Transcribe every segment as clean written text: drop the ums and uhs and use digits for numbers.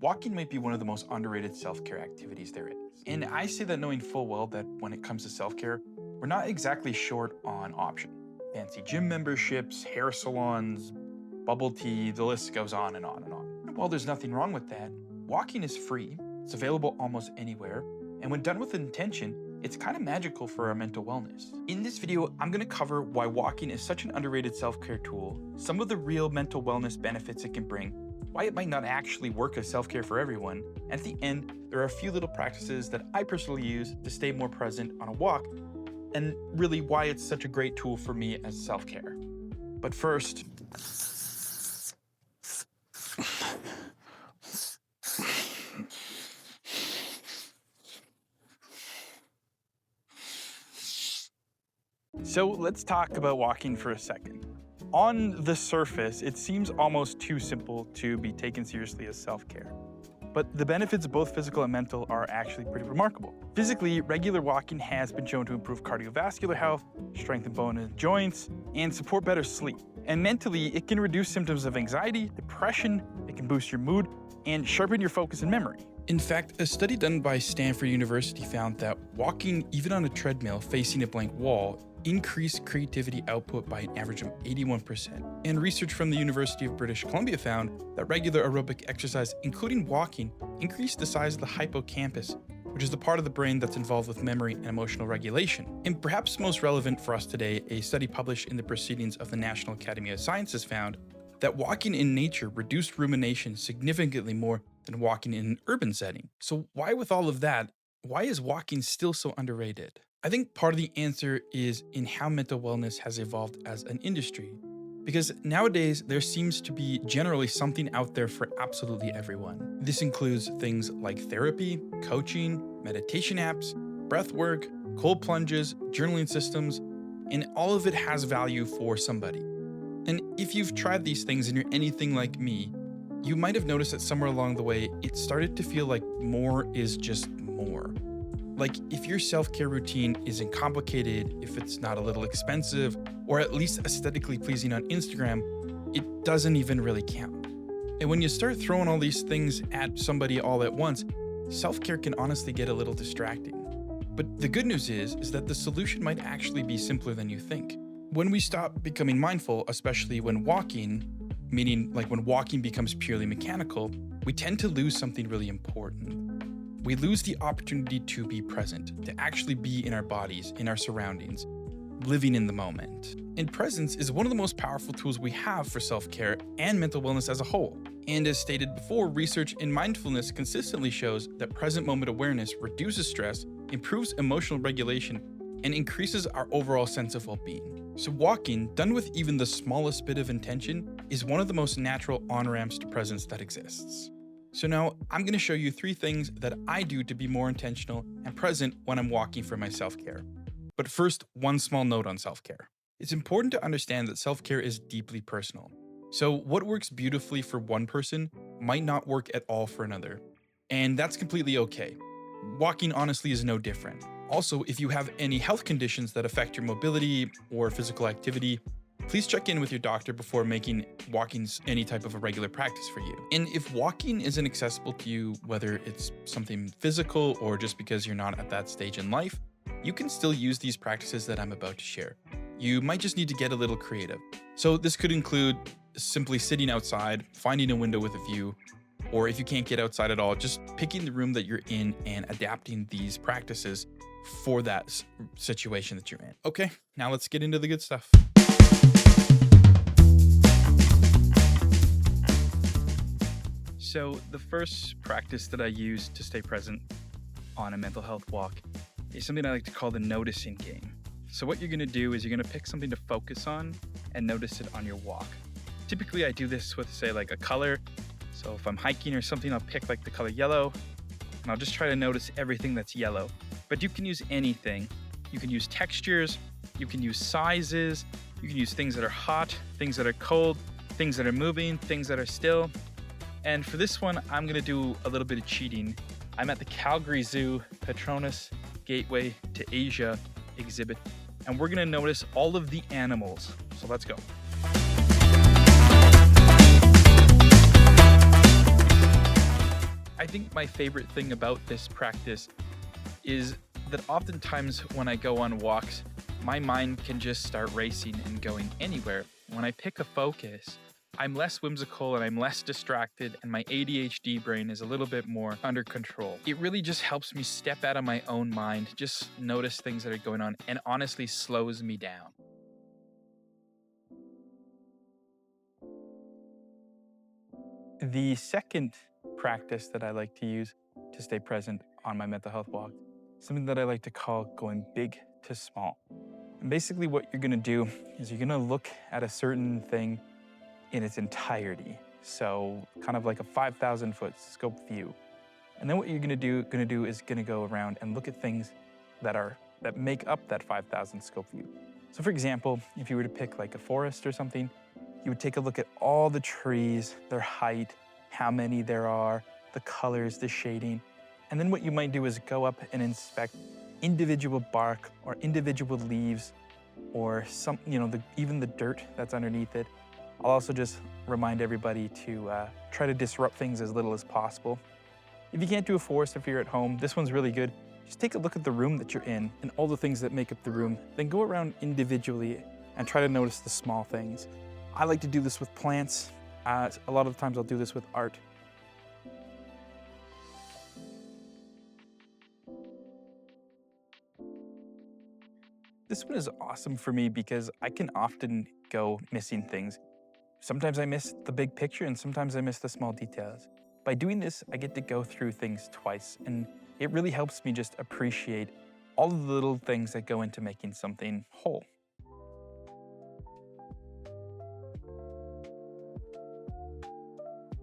Walking might be one of the most underrated self-care activities there is. And I say that knowing full well that when it comes to self-care, we're not exactly short on options. Fancy gym memberships, hair salons, bubble tea, the list goes on and on and on. And while there's nothing wrong with that, walking is free, it's available almost anywhere, and when done with intention, it's kind of magical for our mental wellness. In this video, I'm going to cover why walking is such an underrated self-care tool, some of the real mental wellness benefits it can bring, why it might not actually work as self-care for everyone, and at the end, there are a few little practices that I personally use to stay more present on a walk, and really why it's such a great tool for me as self-care. But first, so let's talk about walking for a second. On the surface, it seems almost too simple to be taken seriously as self-care. But the benefits, both physical and mental, are actually pretty remarkable. Physically, regular walking has been shown to improve cardiovascular health, strengthen bone and joints, and support better sleep. And mentally, it can reduce symptoms of anxiety, depression, it can boost your mood, and sharpen your focus and memory. In fact, a study done by Stanford University found that walking, even on a treadmill facing a blank wall, increased creativity output by an average of 81%. And research from the University of British Columbia found that regular aerobic exercise, including walking, increased the size of the hippocampus, which is the part of the brain that's involved with memory and emotional regulation. And perhaps most relevant for us today, a study published in the Proceedings of the National Academy of Sciences found that walking in nature reduced rumination significantly more than walking in an urban setting. So why, with all of that, why is walking still so underrated? I think part of the answer is in how mental wellness has evolved as an industry. Because nowadays, there seems to be generally something out there for absolutely everyone. This includes things like therapy, coaching, meditation apps, breath work, cold plunges, journaling systems, and all of it has value for somebody. And if you've tried these things and you're anything like me, you might have noticed that somewhere along the way, it started to feel like more is just more. Like if your self-care routine isn't complicated, if it's not a little expensive, or at least aesthetically pleasing on Instagram, it doesn't even really count. And when you start throwing all these things at somebody all at once, self-care can honestly get a little distracting. But the good news is that the solution might actually be simpler than you think. When we stop becoming mindful, especially when walking, meaning like when walking becomes purely mechanical, we tend to lose something really important. We lose the opportunity to be present, to actually be in our bodies, in our surroundings, living in the moment. And presence is one of the most powerful tools we have for self-care and mental wellness as a whole. And as stated before, research in mindfulness consistently shows that present moment awareness reduces stress, improves emotional regulation, and increases our overall sense of well-being. So walking, done with even the smallest bit of intention, is one of the most natural on-ramps to presence that exists. So now I'm going to show you 3 things that I do to be more intentional and present when I'm walking for my self-care. But first, one small note on self-care. It's important to understand that self-care is deeply personal. So what works beautifully for one person might not work at all for another. And that's completely okay. Walking honestly is no different. Also, if you have any health conditions that affect your mobility or physical activity, please check in with your doctor before making walking any type of a regular practice for you. And if walking isn't accessible to you, whether it's something physical or just because you're not at that stage in life, you can still use these practices that I'm about to share. You might just need to get a little creative. So this could include simply sitting outside, finding a window with a view, or if you can't get outside at all, just picking the room that you're in and adapting these practices for that situation that you're in. Okay, now let's get into the good stuff. So the first practice that I use to stay present on a mental health walk is something I like to call the noticing game. So what you're going to do is you're going to pick something to focus on and notice it on your walk. Typically I do this with, say, like a color. So if I'm hiking or something, I'll pick like the color yellow and I'll just try to notice everything that's yellow. But you can use anything. You can use textures, you can use sizes, you can use things that are hot, things that are cold, things that are moving, things that are still. And for this one, I'm gonna do a little bit of cheating. I'm at the Calgary Zoo Petronas Gateway to Asia exhibit, and we're gonna notice all of the animals. So let's go. I think my favorite thing about this practice is that oftentimes when I go on walks, my mind can just start racing and going anywhere. When I pick a focus, I'm less whimsical and I'm less distracted, and my ADHD brain is a little bit more under control. It really just helps me step out of my own mind, just notice things that are going on, and honestly slows me down. The second practice that I like to use to stay present on my mental health walk, something that I like to call going big to small. And basically what you're gonna do is you're gonna look at a certain thing in its entirety. So kind of like a 5,000 foot scope view. And then what you're gonna do is gonna go around and look at things that make up that 5,000 scope view. So for example, if you were to pick like a forest or something, you would take a look at all the trees, their height, how many there are, the colors, the shading. And then what you might do is go up and inspect individual bark or individual leaves or some, even the dirt that's underneath it. I'll also just remind everybody to try to disrupt things as little as possible. If you can't do a forest if you're at home, this one's really good. Just take a look at the room that you're in and all the things that make up the room. Then go around individually and try to notice the small things. I like to do this with plants. A lot of the times I'll do this with art. This one is awesome for me because I can often go missing things. Sometimes I miss the big picture and sometimes I miss the small details. By doing this, I get to go through things twice, and it really helps me just appreciate all of the little things that go into making something whole.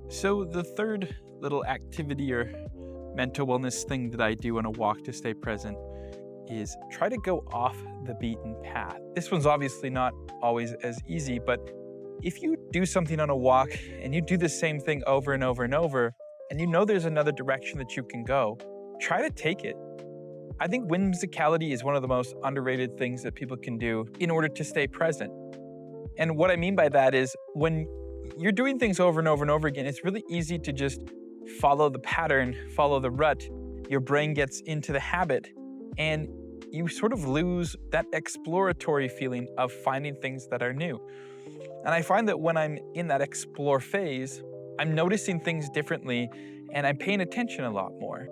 So the third little activity or mental wellness thing that I do on a walk to stay present is try to go off the beaten path. This one's obviously not always as easy, but if you do something on a walk and you do the same thing over and over and over, and you know there's another direction that you can go, try to take it. I think whimsicality is one of the most underrated things that people can do in order to stay present. And what I mean by that is when you're doing things over and over and over again, it's really easy to just follow the pattern, follow the rut. Your brain gets into the habit and you sort of lose that exploratory feeling of finding things that are new. And I find that when I'm in that explore phase, I'm noticing things differently and I'm paying attention a lot more.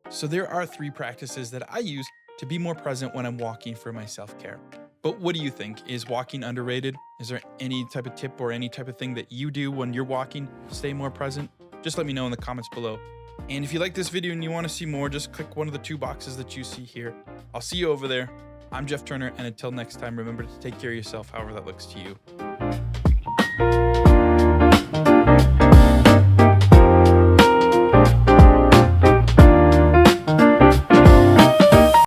So there are 3 practices that I use to be more present when I'm walking for my self-care. But what do you think? Is walking underrated? Is there any type of tip or any type of thing that you do when you're walking to stay more present? Just let me know in the comments below. And if you like this video and you want to see more, just click one of the 2 boxes that you see here. I'll see you over there. I'm Jeff Turner, and until next time, remember to take care of yourself however that looks to you.